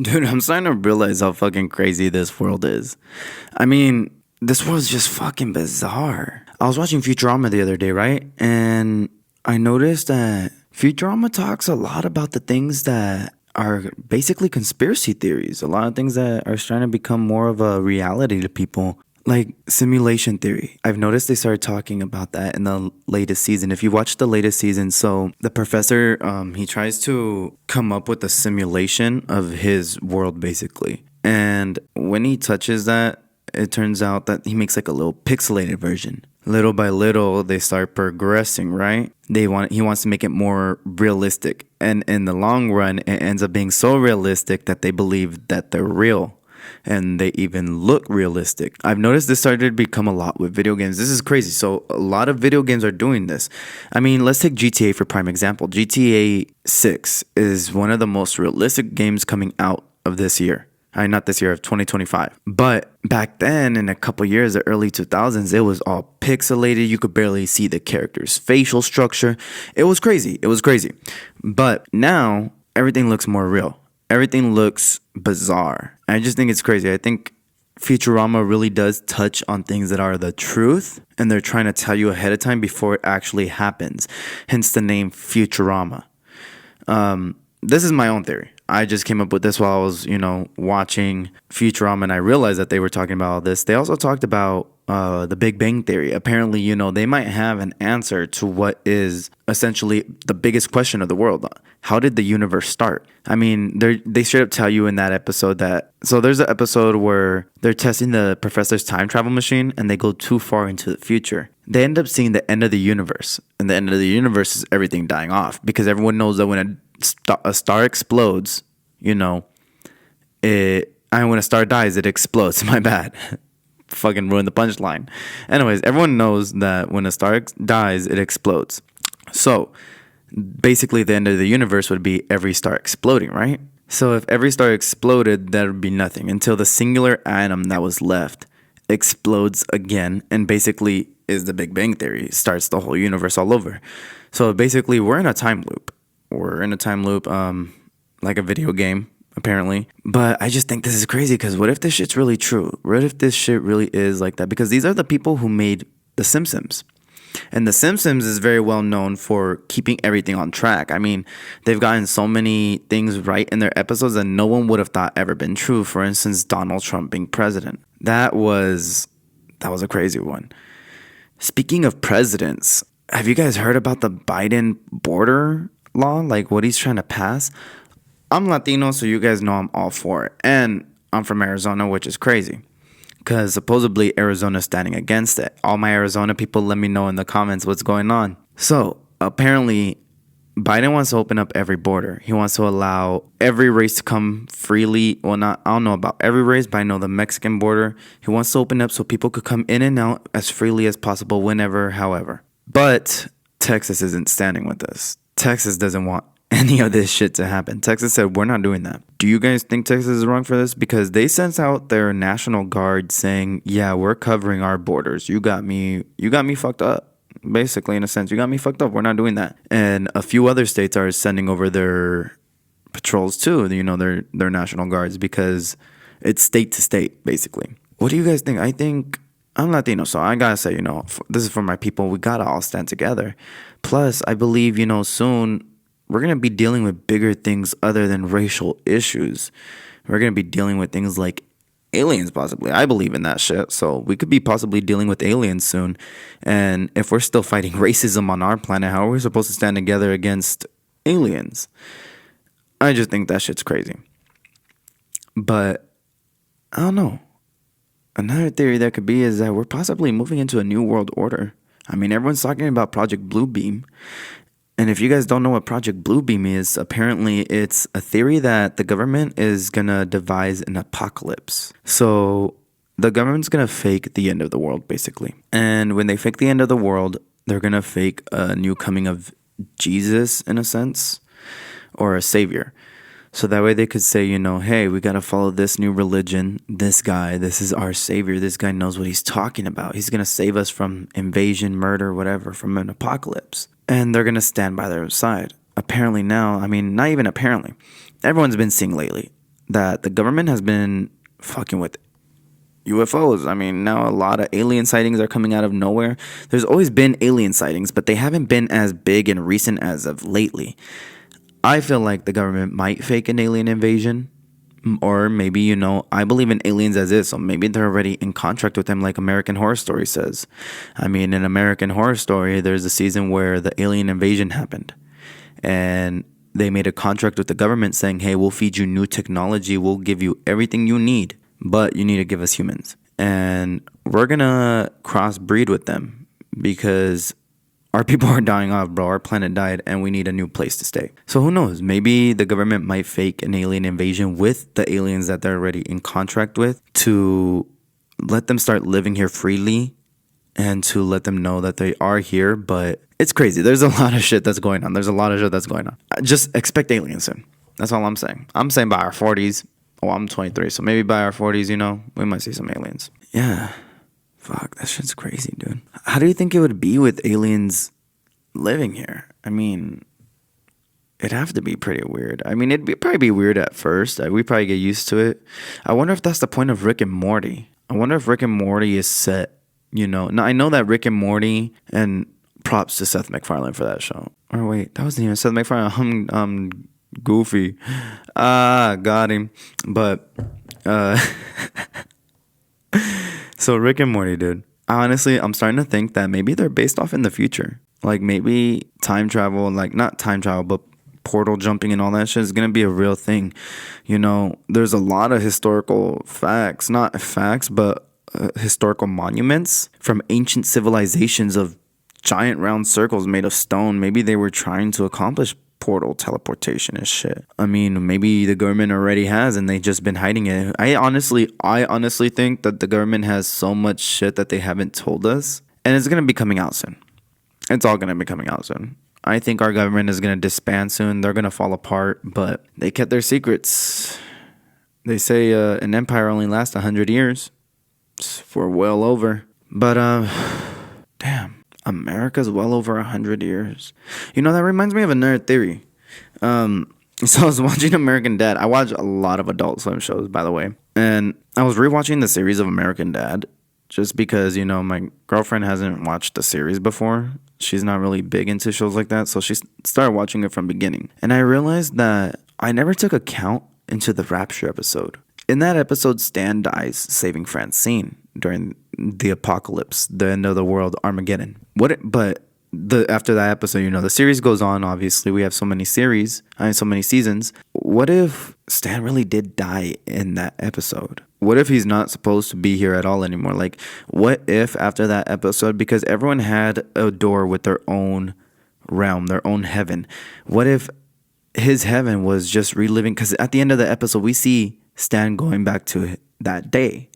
Dude, I'm starting to realize how fucking crazy this world is. I mean, this world's just fucking bizarre. I was watching Futurama the other day, right? And I noticed that Futurama talks a lot about the things that are basically conspiracy theories, a lot of things that are starting to become more of a reality to people. Like simulation theory. I've noticed they started talking about that in the latest season. If you watch the latest season, so the professor, he tries to come up with a simulation of his world basically. And when he touches that, it turns out that he makes like a little pixelated version. Little by little, they start progressing, right? He wants to make it more realistic. And in the long run, it ends up being so realistic that they believe that they're real and they even look realistic. I've noticed this started to become a lot with video games. This is crazy. So a lot of video games are doing this. I mean, let's take GTA for prime example. GTA 6 is one of the most realistic games coming out of this year. Not this year, of 2025. But back then, in a couple years, the early 2000s, it was all pixelated. You could barely see the character's facial structure. It was crazy. It was crazy. But now, everything looks more real. Everything looks bizarre. I just think it's crazy. I think Futurama really does touch on things that are the truth, and they're trying to tell you ahead of time before it actually happens. Hence the name Futurama. This is my own theory. I just came up with this while I was, watching Futurama, and I realized that they were talking about all this. They also talked about the Big Bang Theory. Apparently, they might have an answer to what is essentially the biggest question of the world. How did the universe start? I mean, they straight up tell you in that episode that... So there's an episode where they're testing the professor's time travel machine, and they go too far into the future. They end up seeing the end of the universe. And the end of the universe is everything dying off. Because everyone knows that when a star explodes, when a star dies, it explodes. My bad. Fucking ruined the punchline. Anyways, everyone knows that when a star dies, it explodes. So basically, the end of the universe would be every star exploding, right? So if every star exploded, that would be nothing until the singular atom that was left explodes again, and basically is the Big Bang Theory. It starts the whole universe all over. So basically, we're in a time loop. Like a video game, apparently. But I just think this is crazy, because what if this shit's really true? What if this shit really is like that? Because these are the people who made The Simpsons. And The Simpsons is very well known for keeping everything on track. I mean, they've gotten so many things right in their episodes that no one would have thought ever been true. For instance, Donald Trump being president. That was a crazy one. Speaking of presidents, have you guys heard about the Biden border law? Like what he's trying to pass? I'm Latino, so you guys know I'm all for it. And I'm from Arizona, which is crazy, because supposedly Arizona's standing against it. All my Arizona people, let me know in the comments what's going on. So apparently Biden wants to open up every border. He wants to allow every race to come freely. Well, I don't know about every race, but I know the Mexican border. He wants to open up so people could come in and out as freely as possible, whenever, however. But Texas isn't standing with this. Texas doesn't want any of this shit to happen. Texas said, we're not doing that. Do you guys think Texas is wrong for this? Because they sent out their National Guard saying, yeah, we're covering our borders. You got me fucked up. Basically, in a sense, you got me fucked up. We're not doing that. And a few other states are sending over their patrols too, their National Guards, because it's state to state, basically. What do you guys think? I think I'm Latino, so I gotta say, this is for my people. We gotta all stand together. Plus, I believe, soon we're gonna be dealing with bigger things other than racial issues. We're gonna be dealing with things like aliens, possibly. I believe in that shit. So we could be possibly dealing with aliens soon. And if we're still fighting racism on our planet, how are we supposed to stand together against aliens? I just think that shit's crazy. But I don't know. Another theory that could be is that we're possibly moving into a new world order. I mean, everyone's talking about Project Bluebeam. And if you guys don't know what Project Bluebeam is, apparently it's a theory that the government is going to devise an apocalypse. So the government's going to fake the end of the world, basically. And when they fake the end of the world, they're going to fake a new coming of Jesus, in a sense, or a savior. So that way they could say, hey, we got to follow this new religion. This guy, this is our savior. This guy knows what he's talking about. He's going to save us from invasion, murder, whatever, from an apocalypse. And they're going to stand by their side. Apparently now, I mean, not even apparently. Everyone's been seeing lately that the government has been fucking with UFOs. I mean, now a lot of alien sightings are coming out of nowhere. There's always been alien sightings, but they haven't been as big and recent as of lately. I feel like the government might fake an alien invasion. Or maybe, I believe in aliens as is, so maybe they're already in contract with them, like American Horror Story says. I mean, in American Horror Story, there's a season where the alien invasion happened. And they made a contract with the government saying, hey, we'll feed you new technology, we'll give you everything you need, but you need to give us humans. And we're going to crossbreed with them because our people are dying off, bro. Our planet died, and we need a new place to stay. So who knows? Maybe the government might fake an alien invasion with the aliens that they're already in contract with to let them start living here freely and to let them know that they are here. But it's crazy. There's a lot of shit that's going on. Just expect aliens soon. That's all I'm saying. I'm saying by our 40s. Oh, I'm 23, so maybe by our 40s, we might see some aliens. Yeah. Fuck, that shit's crazy, dude. How do you think it would be with aliens living here? I mean, it'd have to be pretty weird. I mean, probably be weird at first. We'd probably get used to it. I wonder if that's the point of Rick and Morty. I wonder if Rick and Morty is set, Now, I know that Rick and Morty, and props to Seth MacFarlane for that show. Or wait, that wasn't even Seth MacFarlane. I'm Goofy. Got him. But, so Rick and Morty, dude. Honestly, I'm starting to think that maybe they're based off in the future. Like maybe time travel, like not time travel, but portal jumping and all that shit is going to be a real thing. There's a lot of historical facts, not facts, but historical monuments from ancient civilizations of giant round circles made of stone. Maybe they were trying to accomplish portal teleportation and shit. I mean, maybe the government already has and they just been hiding it. I honestly think that the government has so much shit that they haven't told us, and it's gonna be coming out soon. It's all gonna be coming out soon. I think our government is gonna disband soon. They're gonna fall apart, but they kept their secrets. They say an empire only lasts 100 years. We're well over. But damn. America's well over 100 years. That reminds me of another theory. So I was watching American Dad. I watch a lot of Adult Swim shows, by the way. And I was rewatching the series of American Dad just because, my girlfriend hasn't watched the series before. She's not really big into shows like that. So she started watching it from the beginning. And I realized that I never took account into the Rapture episode. In that episode, Stan dies saving Francine during the apocalypse, the end of the world, Armageddon. After that episode, the series goes on. Obviously, we have so many so many seasons. What if Stan really did die in that episode? What if he's not supposed to be here at all anymore? Like, what if after that episode, because everyone had a door with their own realm, their own heaven, what if his heaven was just reliving? Because at the end of the episode, we see Stan going back to that day.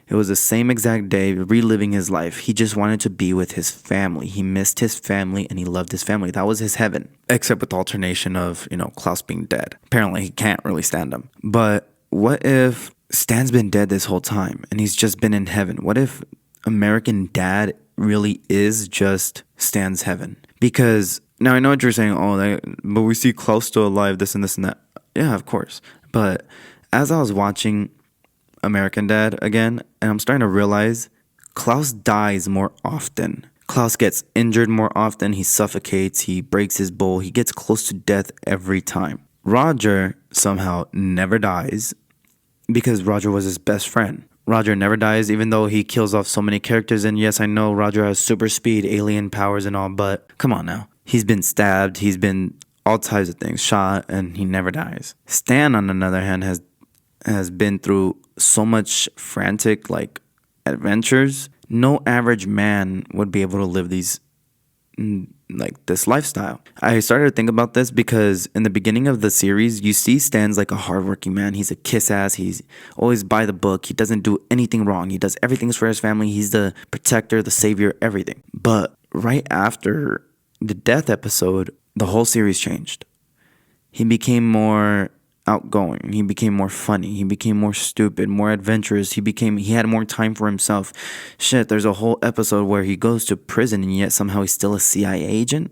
It was the same exact day, reliving his life. He just wanted to be with his family. He missed his family and he loved his family. That was his heaven. Except with the alternation of, Klaus being dead. Apparently he can't really stand him. But what if Stan's been dead this whole time and he's just been in heaven? What if American Dad really is just Stan's heaven? Because now I know what you're saying. But we see Klaus still alive, this and that. Yeah, of course. But as I was watching American Dad again, and I'm starting to realize Klaus dies more often. Klaus gets injured more often. He suffocates. He breaks his bowl. He gets close to death every time. Roger somehow never dies because Roger was his best friend. Roger never dies, even though he kills off so many characters. And yes, I know Roger has super speed, alien powers and all, but come on now. He's been stabbed. He's been all types of things, shot, and he never dies. Stan, on the other hand, has been through so much frantic adventures. No average man would be able to live this lifestyle. I started to think about this because in the beginning of the series, you see Stan's like a hardworking man. He's a kiss ass. He's always by the book. He doesn't do anything wrong. He does everything for his family. He's the protector, the savior, everything. But right after the death episode, the whole series changed. He became more outgoing. He became more funny. He became more stupid, more adventurous. He had more time for himself. Shit, there's a whole episode where he goes to prison and yet somehow he's still a CIA agent.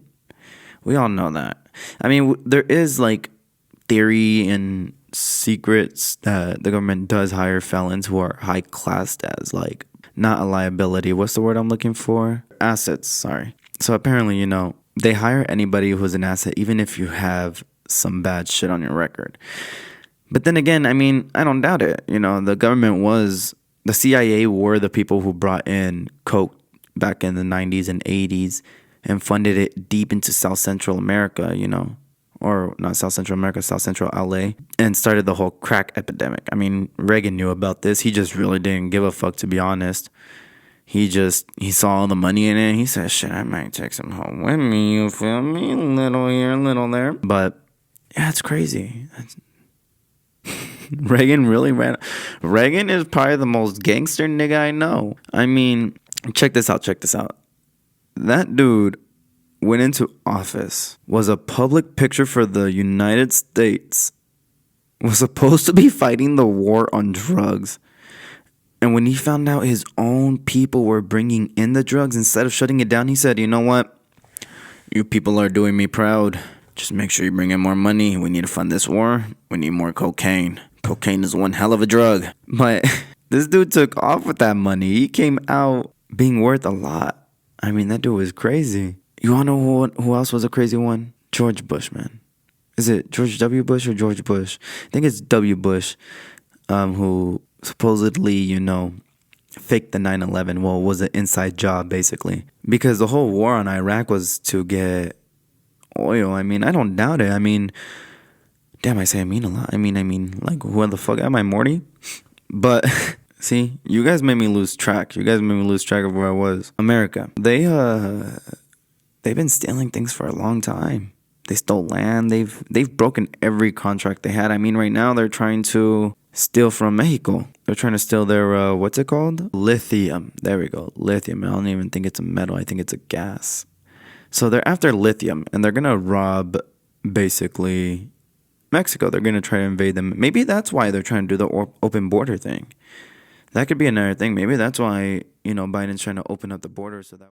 We all know that. I mean, there is theory and secrets that the government does hire felons who are high classed as like not a liability. What's the word I'm looking for? Assets, sorry. So apparently, they hire anybody who's an asset, even if you have some bad shit on your record. But then again, I mean, I don't doubt it. The CIA were the people who brought in coke back in the 90s and 80s and funded it deep into South Central America, or not South Central America, South Central LA, and started the whole crack epidemic. I mean, Reagan knew about this. He just really didn't give a fuck, to be honest. He saw all the money in it. He said, shit, I might take some home with me. You feel me? A little here, a little there. But yeah, it's crazy. Reagan is probably the most gangster nigga I know. I mean, check this out. That dude went into office, was a public picture for the United States, was supposed to be fighting the war on drugs. And when he found out his own people were bringing in the drugs, instead of shutting it down, he said, you know what? You people are doing me proud. Just make sure you bring in more money. We need to fund this war. We need more cocaine. Cocaine is one hell of a drug. But this dude took off with that money. He came out being worth a lot. I mean, that dude was crazy. You want to know who else was a crazy one? George Bush, man. Is it George W. Bush or George Bush? I think it's W. Bush, who supposedly, faked the 9/11. Well, it was an inside job, basically. Because the whole war on Iraq was to get oil. I mean, I don't doubt it. I mean, damn, I say I mean a lot. I mean, like, who the fuck am I, Morty? But, see, you guys made me lose track. You guys made me lose track of where I was. America. They've been stealing things for a long time. They stole land. They've broken every contract they had. I mean, right now they're trying to steal from Mexico. They're trying to steal their, what's it called? Lithium. There we go. Lithium. I don't even think it's a metal. I think it's a gas. So they're after lithium, and they're going to rob, basically, Mexico. They're going to try to invade them. Maybe that's why they're trying to do the open border thing. That could be another thing. Maybe that's why, Biden's trying to open up the border so that